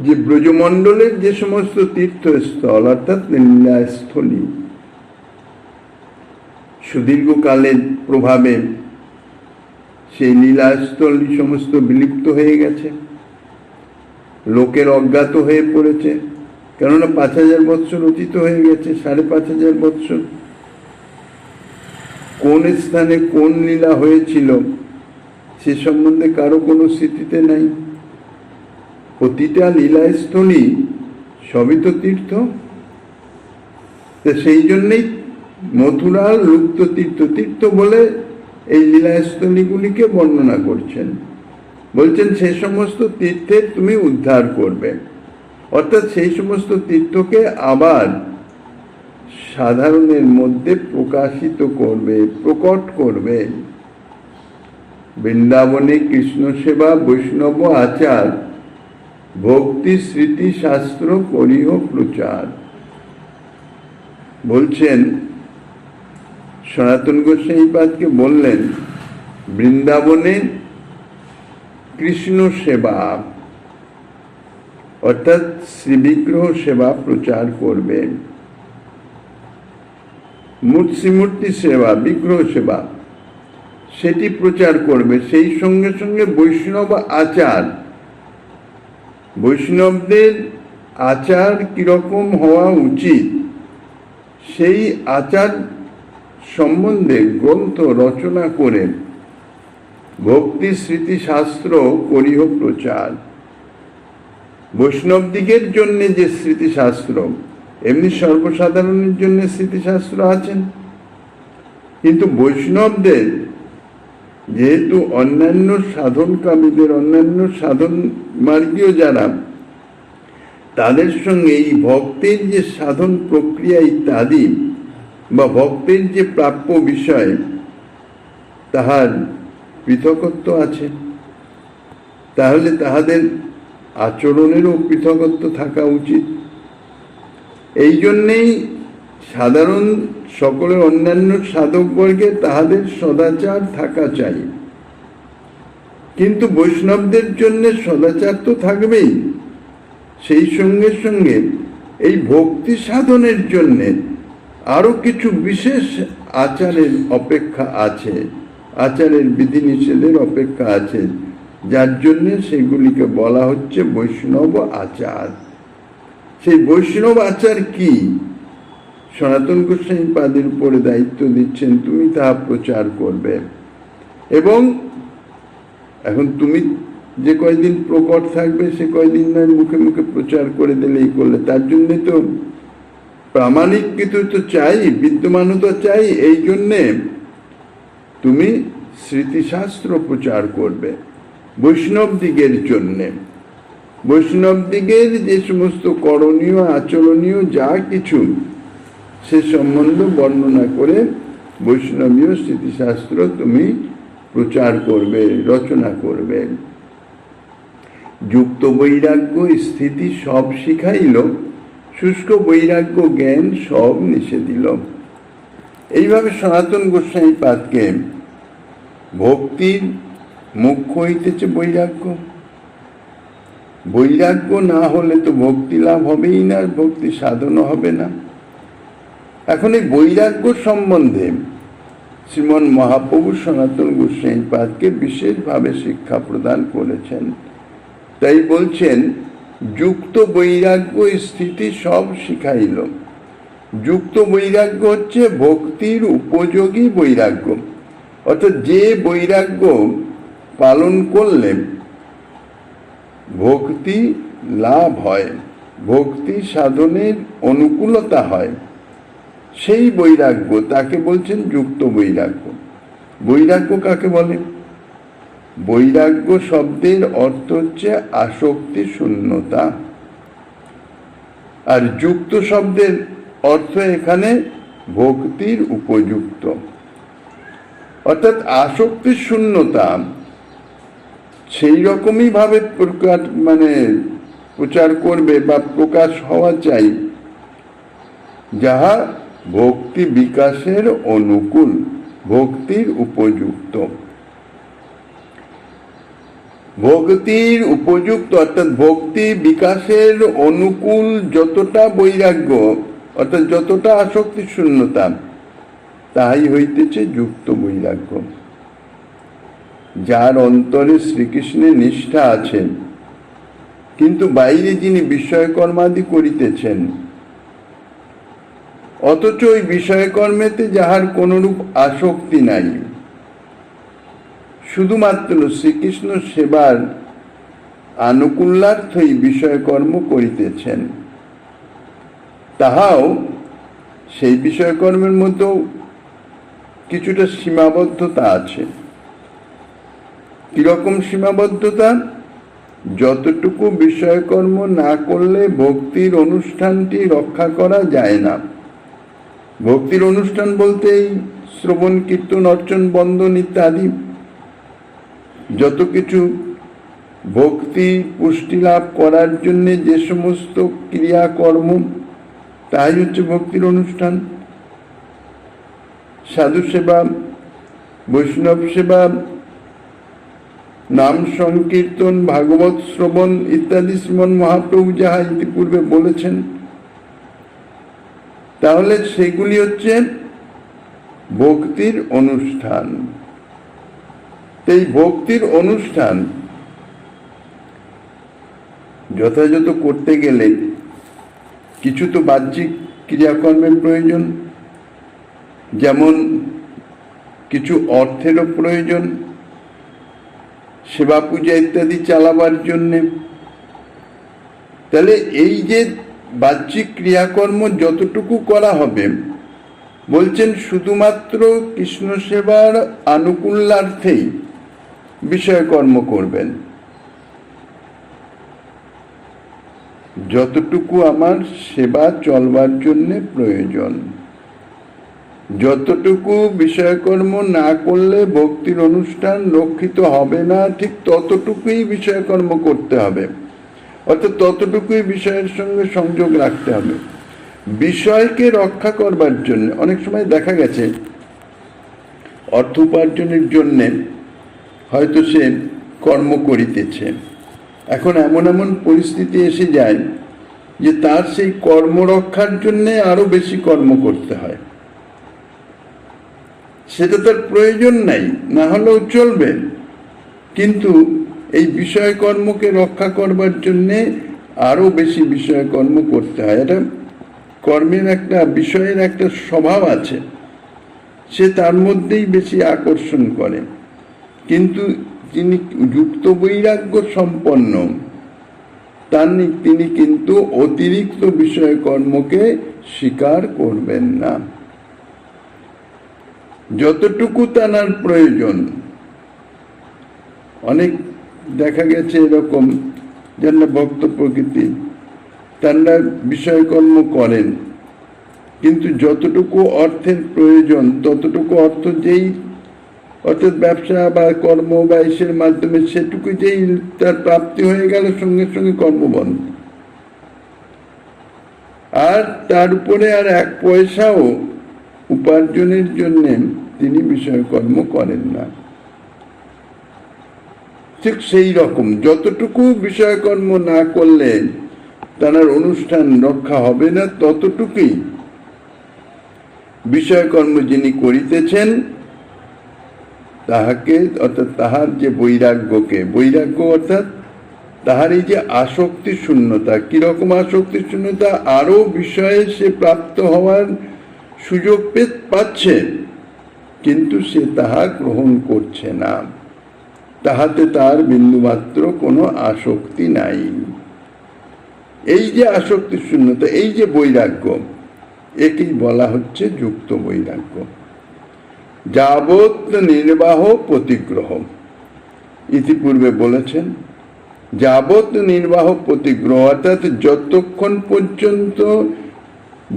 যে ব্রজমণ্ডলের যে সমস্ত তীর্থস্থল অর্থাৎ লীলাস্থলী সুদীর্ঘকালের প্রভাবে সেই লীলাস্থলী সমস্ত বিলুপ্ত হয়ে গেছে, লোকের অজ্ঞাত হয়ে পড়েছে, কেননা 5000 বৎসর অতীত হয়ে গেছে, 5500 বৎসর। কোন স্থানে কোন লীলা হয়েছিল সে সম্বন্ধে কারো কোনো স্মৃতিতে নাই। প্রতিটা লীলাস্থলী সবই তো তীর্থ। সেই জন্যই মথুরার লুপ্ত তীর্থ বলে এই লীলাস্থলীগুলিকে বর্ণনা করছেন। বলছেন সেই সমস্ত তীর্থের তুমি উদ্ধার করবে, অর্থাৎ সেই সমস্ত তীর্থকে আবার সাধারণের মধ্যে প্রকাশিত করবে, প্রকট করবে। বৃন্দাবনে কৃষ্ণ সেবা বৈষ্ণব আচার, ভক্তি স্মৃতি শাস্ত্র করিহ প্রচার। বলছেন, সনাতন গোস্বামীপাদকে বললেন বৃন্দাবনে কৃষ্ণ সেবা অর্থাৎ শ্রীবিগ্রহ সেবা প্রচার করবে, মূর্তি সেবা, বিগ্রহ সেবা সেটি প্রচার করবে। সেই সঙ্গে সঙ্গে বৈষ্ণব আচার, বৈষ্ণবদের আচার কিরকম হওয়া উচিত সেই আচার সম্বন্ধে গ্রন্থ রচনা করে ভক্তি স্মৃতি শাস্ত্র করিহ প্রচার। বৈষ্ণবদিগের জন্য যে স্মৃতিশাস্ত্র, এমনি সর্বসাধারণের জন্য স্মৃতিশাস্ত্র আছেন, কিন্তু বৈষ্ণবদের যেহেতু অন্যান্য সাধনকামীদের, অন্যান্য সাধন মার্গীয় যারা, তাদের সঙ্গে এই ভক্তের যে সাধন প্রক্রিয়া ইত্যাদি বা ভক্তের যে প্রাপ্য বিষয় তাহার পৃথকত্ব আছে, তাহলে তাহাদের আচরণেরও পৃথকত্ব থাকা উচিত। এই জন্যেই সাধারণ সকলের অন্যান্য সাধকবর্গে তাহাদের সদাচার থাকা চাই, কিন্তু বৈষ্ণবদের জন্য সদাচার তো থাকবেই, সেই সঙ্গে সঙ্গে এই ভক্তি সাধনের জন্যে আরো কিছু বিশেষ আচারের অপেক্ষা আছে, আচারের বিধিনিষেধের অপেক্ষা আছে, যার জন্য সেগুলিকে বলা হচ্ছে বৈষ্ণব আচার। সেই বৈষ্ণব আচার কি? সনাতন গোস্বামী পাদের উপরে দায়িত্ব দিচ্ছেন, তুমি তাহা প্রচার করবে। এবং এখন তুমি যে কয়দিন প্রকট থাকবে সে কয়দিন নয় মুখে মুখে প্রচার করে দিলেই করলে, তার জন্য তো প্রামাণিক কিছু তো চাই, বিদ্যমানতা চাই। এই জন্যে তুমি স্মৃতিশাস্ত্র প্রচার করবে বৈষ্ণব দিগের জন্যে। বৈষ্ণব দিগের যে সমস্ত করণীয় আচরণীয় যা কিছু সে সম্বন্ধ বর্ণনা করে বৈষ্ণবীয় স্মৃতিশাস্ত্র তুমি প্রচার করবে, রচনা করবে। যুক্ত বৈরাগ্য স্থিতি সব শিখাইল, শুষ্ক বৈরাগ্য জ্ঞান সব নিষে দিল। এইভাবে সনাতন গোস্বামী পাদকে ভক্তির মুখ্য হইতেছে বৈরাগ্য। বৈরাগ্য না হলে তো ভক্তি লাভ হবেই না, ভক্তি সাধনও হবে না। এখন এই বৈরাগ্য সম্বন্ধে শ্রীমন মহাপ্রভু সনাতন গোস্বামী পাদকে বিশেষভাবে শিক্ষা প্রদান করেছেন। তাই বলছেন, যুক্ত বৈরাগ্য স্থিতি সব শিখাইল। যুক্ত বৈরাগ্য হচ্ছে ভক্তির উপযোগী বৈরাগ্য, অর্থাৎ যে বৈরাগ্য পালন করলে ভক্তি লাভ হয়, ভক্তি সাধনের অনুকূলতা হয়, সেই বৈরাগ্য তাকে বলছেন যুক্ত বৈরাগ্য। বৈরাগ্য কাকে বলে? বৈরাগ্য শব্দের অর্থ হচ্ছে আসক্তি শূন্যতা, আর যুক্ত শব্দের অর্থ এখানে ভক্তির উপযুক্ত। অর্থাৎ আসক্তি শূন্যতা সেই রকমই ভাবে প্রচার করবে বা প্রকাশ হওয়া চাই যাহা ভক্তি বিকাশের অনুকূল, ভক্তির উপযুক্ত। ভক্তির উপযুক্ত অর্থাৎ ভক্তি বিকাশের অনুকূল যতটা বৈরাগ্য, অর্থাৎ যতটা আসক্তি শূন্যতা, তাই হইতেছে যুক্ত বৈরাগ্য। যার অন্তরে শ্রীকৃষ্ণের নিষ্ঠা আছে, কিন্তু বাইরে যিনি বিষয়কর্মাদি করিতেছেন, অথচ ওই বিষয়কর্মেতে যাহার কোনরূপ আসক্তি নাই, শুধুমাত্র শ্রীকৃষ্ণ সেবার আনুকূল্যার্থই বিষয়কর্ম করিতেছেন, তাহাও সেই বিষয়কর্মের মধ্যেও কিছুটা সীমাবদ্ধতা আছে। কিরকম সীমাবদ্ধতা? যতটুকু বিষয়কর্ম না করলে ভক্তির অনুষ্ঠানটি রক্ষা করা যায় না। ভক্তির অনুষ্ঠান বলতে এই শ্রবণ কীর্তন অর্চন বন্দন ইত্যাদি যত কিছু ভক্তি পুষ্টি লাভ করার জন্য যে সমস্ত ক্রিয়াকর্ম তাই হচ্ছে ভক্তির অনুষ্ঠান। সাধু সেবা, বৈষ্ণব সেবা, নাম সংকীর্তন, ভাগবত শ্রবণ ইত্যাদি শ্রীমন মহাপ্রভু যাহা ইতিপূর্বে বলেছেন, তাহলে সেগুলি হচ্ছে ভক্তির অনুষ্ঠান। এই ভক্তির অনুষ্ঠান যথাযথ করতে গেলে কিছু তো বাহ্যিক ক্রিয়াকর্মের প্রয়োজন, যেমন কিছু অর্থেরও প্রয়োজন সেবা পূজা ইত্যাদি চালাবার জন্যে। তাহলে এই যে বাহ্যিক ক্রিয়াকর্ম যতটুকু করা হবে, বলছেন শুধুমাত্র কৃষ্ণ সেবার আনুকূল্যার্থেই বিষয়কর্ম করবেন। যতটুকু আমার সেবা চলবার জন্য প্রয়োজন, যতটুকু বিষয়কর্ম না করলে ভক্তির অনুষ্ঠান রক্ষিত হবে না, ঠিক ততটুকুই বিষয়কর্ম করতে হবে, অর্থাৎ ততটুকুই বিষয়ের সঙ্গে সংযোগ রাখতে হবে। বিষয়কে রক্ষা করবার জন্য অনেক সময় দেখা গেছে অর্থ উপার্জনের জন্যে হয়তো সে কর্ম করিতেছে, এখন এমন এমন পরিস্থিতি এসে যায় যে তার সেই কর্ম রক্ষার জন্য আরো বেশি কর্ম করতে হয়। সেটা তার প্রয়োজন নাই, না হলেও চলবে, কিন্তু এই বিষয়কর্মকে রক্ষা করবার জন্যে আরো বেশি বিষয়কর্ম করতে হয়। এটা কর্মের একটা বিষয়ের একটা স্বভাব আছে, সে তার মধ্যেই বেশি আকর্ষণ করে। কিন্তু যিনি যুক্ত বৈরাগ্য সম্পন্ন, তিনি কিন্তু অতিরিক্ত বিষয়কর্মকে স্বীকার করবেন না। যতটুকু তার প্রয়োজন, অনেক দেখা গেছে এরকম যারা ভক্ত প্রকৃতি, তারা বিষয়কর্ম করেন, কিন্তু যতটুকু অর্থের প্রয়োজন ততটুকু অর্থ যেই, অর্থাৎ ব্যবসা বা কর্ম বা ইসের মাধ্যমে সেটুকু যেই তার প্রাপ্তি হয়ে গেল, সঙ্গে সঙ্গে কর্মবন্ধ, আর তার উপরে আর এক পয়সাও উপার্জনের জন্য তিনি বিষয়কর্ম করেন না। ঠিক সেই রকম যতটুকু বিষয়কর্ম না করলে তার অনুষ্ঠান রক্ষা হবে না, ততটুকুই বিষয়কর্ম যিনি করিতেছেন তাহাকে, অর্থাৎ তাহার যে বৈরাগ্যকে, বৈরাগ্য অর্থাৎ তাহার এই যে আসক্তি শূন্যতা, কিরকম আসক্তি শূন্যতা, আরো বিষয়ে সে প্রাপ্ত হওয়ার সুযোগ পাচ্ছে, কিন্তু সে তাহা গ্রহণ করছে না, তাহাতে তার বিন্দুমাত্র কোনো আসক্তি নাই। এই যে আসক্তি শূন্যতা, এই যে বৈরাগ্য, একেই বলা হচ্ছে যুক্ত বৈরাগ্য। যাবৎ নির্বাহ প্রতিগ্রহ, ইতিপূর্বে বলেছেন, যাবৎ নির্বাহ প্রতিগ্রহ অর্থাৎ যতক্ষণ পর্যন্ত,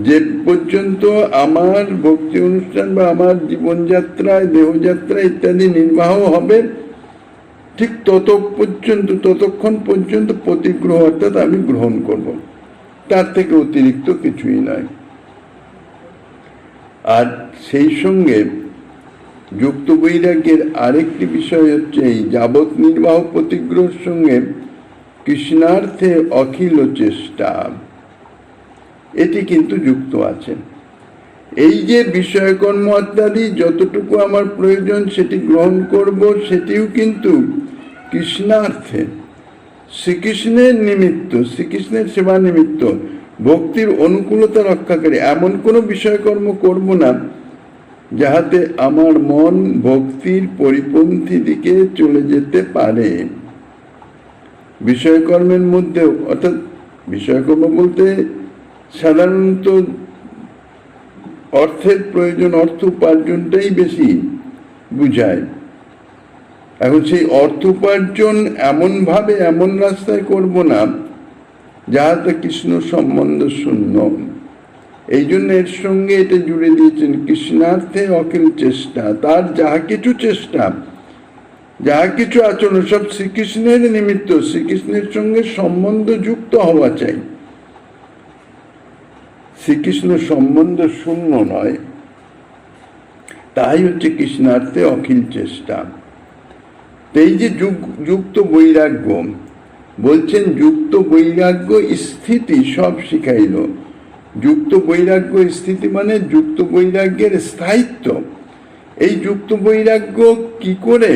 যে পর্যন্ত আমার ভক্তি অনুষ্ঠান বা আমার জীবনযাত্রায় দেহযাত্রা ইত্যাদি নির্বাহ হবে, ঠিক ততক্ষণ পর্যন্ত প্রতিগ্রহ অর্থাৎ আমি গ্রহণ করব, তার থেকে অতিরিক্ত কিছুই নয়। আর সেই সঙ্গে যুক্ত বৈরাগ্যের আরেকটি বিষয় হচ্ছে এই যাবৎ নির্বাহ প্রতিগ্রহের সঙ্গে কৃষ্ণার্থে অখিল চেষ্টা, এটি কিন্তু যুক্ত আছে। এই যে বিষয়কর্ম ইত্যাদি যতটুকু আমার প্রয়োজন সেটি গ্রহণ করব, সেটিও কিন্তু কৃষ্ণার্থে, শ্রীকৃষ্ণের নিমিত্ত, শ্রীকৃষ্ণের সেবা নিমিত্ত, ভক্তির অনুকূলতা রক্ষাকারী এমন কোনো বিষয়কর্ম করব না যাহাতে আমার মন ভক্তির পরিপন্থী দিকে চলে যেতে পারে। বিষয়কর্মের মধ্যেও, অর্থাৎ বিষয়কর্ম বলতে সাধারণত অর্থের প্রয়োজন, অর্থ উপার্জনটাই বেশি বুঝায়। এখন সেই অর্থ উপার্জন এমন ভাবে, এমন রাস্তায় করব না যাহাতে কৃষ্ণ সম্বন্ধ শূন্য। এই জন্য এর সঙ্গে এটা জুড়ে দিয়েছেন কৃষ্ণার্থে অখিল চেষ্টা, তার যাহা কিছু চেষ্টা, যাহা কিছু আচরণ সব শ্রীকৃষ্ণের নিমিত্ত, শ্রীকৃষ্ণের সঙ্গে সম্বন্ধ যুক্ত হওয়া চাই। শ্রীকৃষ্ণ সম্বন্ধ শূন্য নয়, তাই হচ্ছে কৃষ্ণার্থে অখিল চেষ্টা। এই যে যুক্ত বৈরাগ্য বলছেন, যুক্ত বৈরাগ্য স্থিতি সব শিখাইল। যুক্ত বৈরাগ্য স্থিতি মানে যুক্ত বৈরাগ্যের স্থায়িত্ব। এই যুক্ত বৈরাগ্য কি করে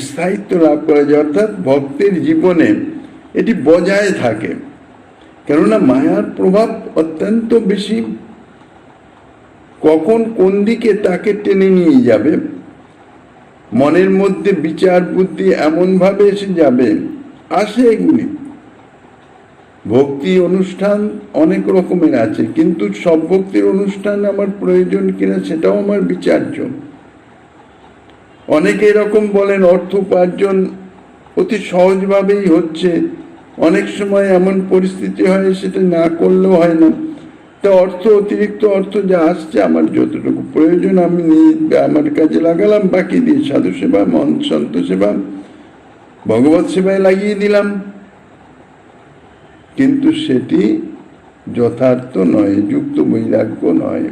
স্থায়িত্ব লাভ করা যায়, অর্থাৎ ভক্তের জীবনে এটি বজায় থাকে। কেননা মায়ার প্রভাব অত্যন্ত বেশি, কখন কোন দিকে তাকে টেনে নিয়ে যাবে, মনের মধ্যে বিচার বুদ্ধি এমন ভাবে এসে যাবে, আসে এগুলি। ভক্তি অনুষ্ঠান অনেক রকমের আছে, কিন্তু সব ভক্তির অনুষ্ঠান আমার প্রয়োজন কিনা সেটাও আমার বিচার্য। অনেকে এরকম বলেন অর্থ উপার্জন অতি সহজভাবেই হচ্ছে, অনেক সময় এমন পরিস্থিতি হয় সেটা না করলেও হয় না। তা অতিরিক্ত অর্থ যা আসছে আমার যতটুকু প্রয়োজন আমি আমার কাজে লাগালাম, বাকি দিয়ে সাধু সেবা, সন্ত সেবা, ভগবত সেবায় লাগিয়ে দিলাম। কিন্তু সেটি যথার্থ নয়, যুক্ত বৈরাগ্য নয়।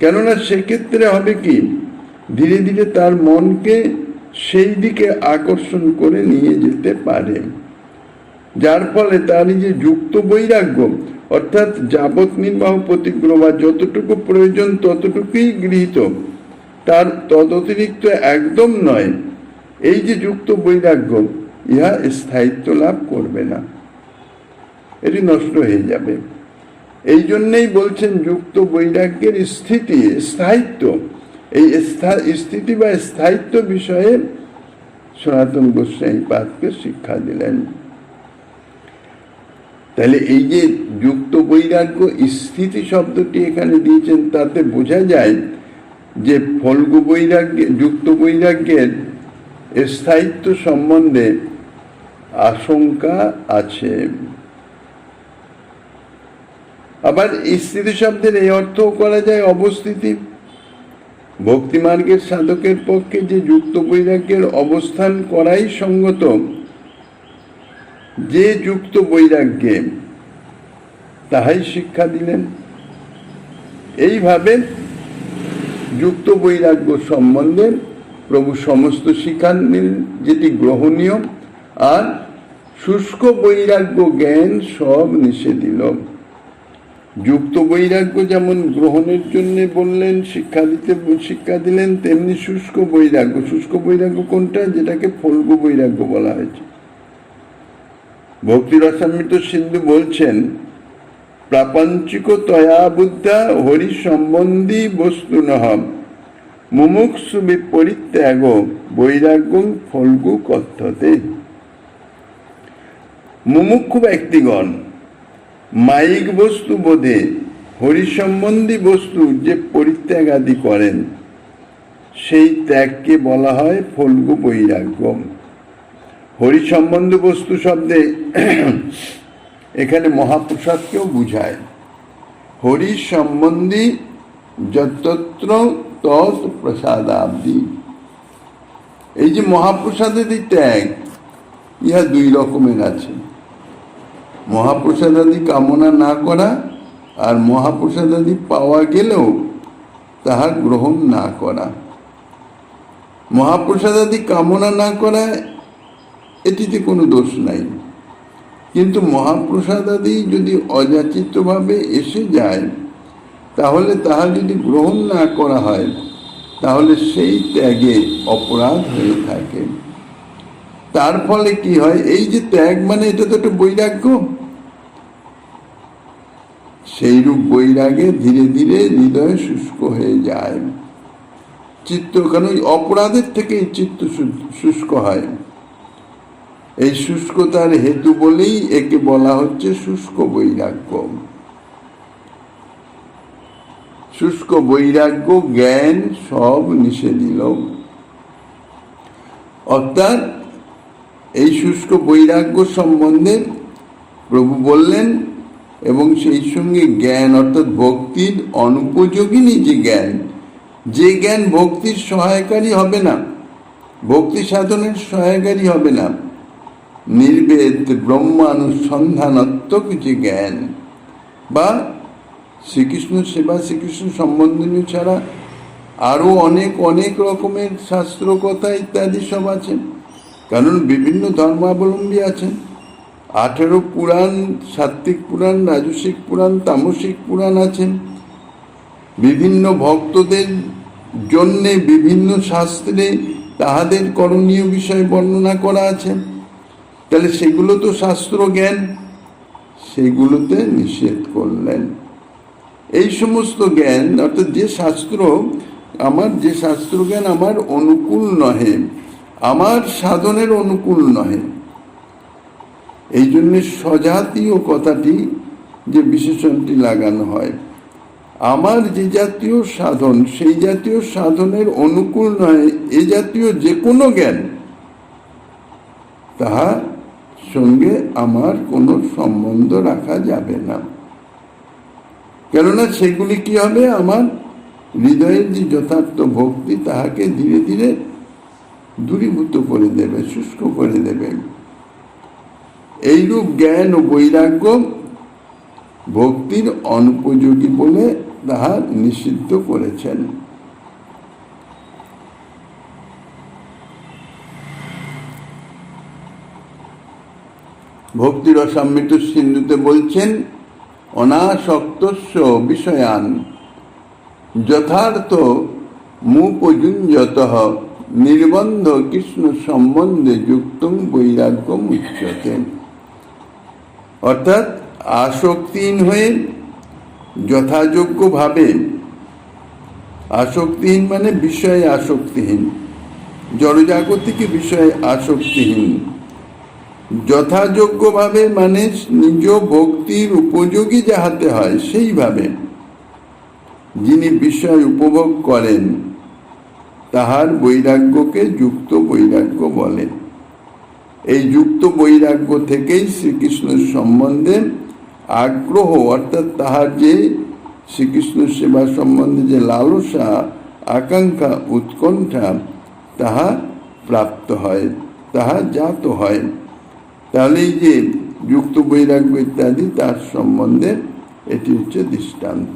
কেননা সেক্ষেত্রে হবে কি, ধীরে ধীরে তার মনকে সেই দিকে আকর্ষণ করে নিয়ে যেতে পারে, যার ফলে তার যে যুক্ত বৈরাগ্য অর্থাৎ যাবৎ নির্বাহ প্রতিগ্রহ বা যতটুকু প্রয়োজন ততটুকুই গৃহীত, তার তদতিরিক্ত একদম নয়। এই যে যুক্ত বৈরাগ্য, ইহা স্থায়িত্ব লাভ করবে না, এটি নষ্ট হয়ে যাবে। এই জন্যই বলছেন যুক্ত বৈরাগ্যের স্থিতি, স্থায়িত্ব। এই স্থিতি বা স্থায়িত্ব বিষয়ে সনাতন গোস্বামী পাদকে শিক্ষা দিলেন। তাহলে এই যে যুক্ত বৈরাগ্য স্থিতি শব্দটি এখানে দিয়েছেন, তাতে বোঝা যায় যে ফল্গু বৈরাগ্য, যুক্ত বৈরাগ্যের স্থায়িত্ব সম্বন্ধে আশঙ্কা আছে। আবার স্থিতি শব্দের এই অর্থও করা যায় অবস্থিতি। ভক্তিমার্গের সাধকের পক্ষে যে যুক্ত বৈরাগ্যের অবস্থান করাই সঙ্গত, যে যুক্ত বৈরাগ্যে, তাহাই শিক্ষা দিলেন। এইভাবে যুক্ত বৈরাগ্য সম্বন্ধে প্রভু সমস্ত শিক্ষা নিলেন, যেটি গ্রহণীয়, আর শুষ্ক বৈরাগ্য জ্ঞান সব নিষেধ দিল। যুক্ত বৈরাগ্য যেমন গ্রহণের জন্য বললেন, শিক্ষা দিলেন, তেমনি শুষ্ক বৈরাগ্য। শুষ্ক বৈরাগ্য কোনটা? যেটাকে ফল্গু বৈরাগ্য বলা হয়েছে। ভক্তি রসামৃত সিন্ধু বলছেন, প্রাপঞ্চিক তয়া বুদ্ধা হরি সম্বন্ধী বস্তু নহ মুমুক্ষু বিপরিত্যাগ বৈরাগ্য ফল্গু কথ্যতে। মুমুক্ষু ব্যক্তিগণ মায়িক বস্তু বোধে হরি সম্বন্ধী বস্তু যে পরিত্যাগ আদি করেন, সেই ত্যাগকে বলা হয় ফল্গু বৈরাগ্য। হরি সম্বন্ধ বস্তু শব্দে এখানে মহাপ্রসাদকেও বুঝায়। হরি সম্বন্ধী যতত্র তৎ প্রসাদাব্দি। এই যে মহাপ্রসাদাদি ত্যাগ, ইহা দুই রকমের আছে। মহাপ্রসাদাদি কামনা না করা, আর মহাপ্রসাদাদি পাওয়া গেলেও তাহা গ্রহণ না করা। মহাপ্রসাদাদি কামনা না করা, এটিতে কোনো দোষ নাই। কিন্তু মহাপ্রসাদাদি যদি অযাচিতভাবে এসে যায়, তাহলে তাহা যদি গ্রহণ না করা হয়, তাহলে সেই ত্যাগে অপরাধ হয়ে থাকে। তার ফলে কি হয়, এই যে ত্যাগ মানে এটা তো একটা বৈরাগ্য, সেইরূপ বৈরাগে ধীরে ধীরে হৃদয় শুষ্ক হয়ে যায়। চিত্ত, কারণ ওই অপরাধের থেকে চিত্ত শুষ্ক হয়। এই শুষ্কতার হেতু বলেই একে বলা হচ্ছে শুষ্ক বৈরাগ্য। শুষ্ক বৈরাগ্য জ্ঞান সব নিষেধ দিল। অর্থাৎ এই শুষ্ক বৈরাগ্য সম্বন্ধে প্রভু বললেন, এবং সেই সঙ্গে জ্ঞান অর্থাৎ ভক্তির অনুপযোগিনী যে জ্ঞান, যে জ্ঞান ভক্তির সহায়কারী হবে না, ভক্তি সাধনের সহায়কারী হবে না, নির্বেদ ব্রহ্মানুসন্ধানাত্মক যে জ্ঞান, বা শ্রীকৃষ্ণ সেবা, শ্রীকৃষ্ণ সম্বন্ধনীয় ছাড়া আরও অনেক অনেক রকমের শাস্ত্র কথা ইত্যাদি সব আছে। কারণ বিভিন্ন ধর্মাবলম্বী আছেন। 18 পুরাণ, সাত্ত্বিক পুরাণ, রাজসিক পুরাণ, তামসিক পুরাণ আছেন। বিভিন্ন ভক্তদের জন্যে বিভিন্ন শাস্ত্রে তাহাদের করণীয় বিষয় বর্ণনা করা আছে। তাহলে সেগুলো তো শাস্ত্র জ্ঞান, সেগুলোতে নিষেধ করলেন। এই সমস্ত জ্ঞান, অর্থাৎ যে শাস্ত্র জ্ঞান আমার অনুকূল নহে, আমার সাধনের অনুকূল নহে, এই জন্য স্বজাতীয় কথাটি, যে বিশেষণটি লাগানো হয়, আমার যে জাতীয় সাধন, সেই জাতীয় সাধনের অনুকূল নয় এ জাতীয় যে কোনো জ্ঞান, তাহার সঙ্গে আমার কোনো সম্বন্ধ রাখা যাবে না। কেননা সেগুলি কি হবে, আমার হৃদয়ের যে যথার্থ ভক্তি তাহাকে ধীরে ধীরে দূরীভূত করে দেবে, শুষ্ক করে দেবে। এইরূপ জ্ঞান ও বৈরাগ্য ভক্তির অনুপযোগী বলে তাহা নিষিদ্ধ করেছেন। ভক্তির অসাম্মিত সিন্ধুতে বলছেন, অনাসক্তস্য বিষয়ান যথার্থ মুপযুঞ্জতঃ নির্বন্ধ কৃষ্ণ সম্বন্ধে যুক্তং বৈরাগ্যম উচ্যতে। অর্থাৎ আসক্তিহীন হয়ে যথাযোগ্যভাবে, আসক্তিহীন মানে বিষয়ে আসক্তিহীন, জড়জাগতিক বিষয়ে আসক্তিহীন, যথাযোগ্যভাবে মানে নিজ ভক্তির উপযোগী যাহাতে হয় সেইভাবে যিনি বিষয় উপভোগ করেন তাহার বৈরাগ্যকে যুক্ত বৈরাগ্য বলেন। এই যুক্ত বৈরাগ্য থেকেই শ্রীকৃষ্ণের সম্বন্ধে আগ্রহ, অর্থাৎ তাহার যে শ্রীকৃষ্ণ সেবা সম্বন্ধে যে লালসা, আকাঙ্ক্ষা, উৎকণ্ঠা, তাহা প্রাপ্ত হয়, তাহা জাত হয়। তাহলে এই যে যুক্ত বৈরাগ্য ইত্যাদি, তার সম্বন্ধে এটি হচ্ছে দৃষ্টান্ত।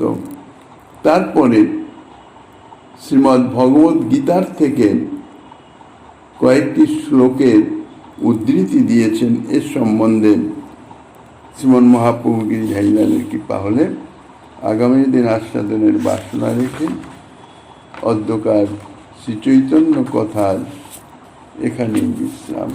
তারপরে শ্রীমদ্ ভগবত গীতার থেকে কয়েকটি শ্লোকের উদ্ধৃতি দিয়েছেন। এর সম্বন্ধে শ্রীমন মহাপ্রভু গিরিধারীলালের কৃপা হলে আগামী দিন আস্বাদনের বাসনা রেখে অদ্যকার শ্রীচৈতন্য কথার এখানেই বিশ্রাম।